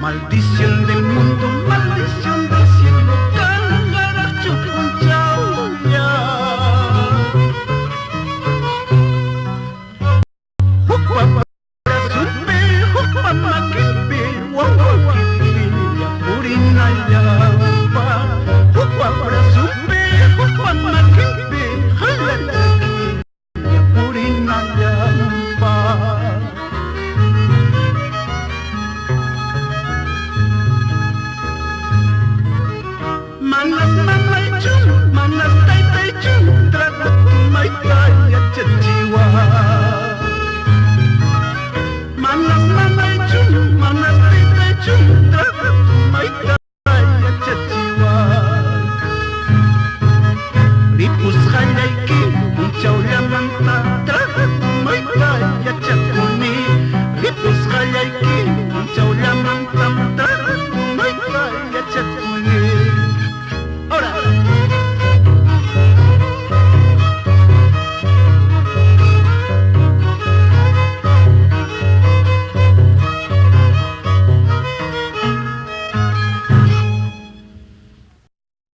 Maldición del mundo, maldición del cielo, Cangarachu Punchauya. Hukpapa Sulpe, Hukpapa Kimpe, Wawakipi, Yapurinaya. Hukpapa Sulpe, Hukpapa Kimpe, Halataki, Yapurinaya. Manas mamai chung, manas tai tai chung, tratat mai kaya ceciwa. Manas mamai chung, manas tai tai chung, tratat mai kaya.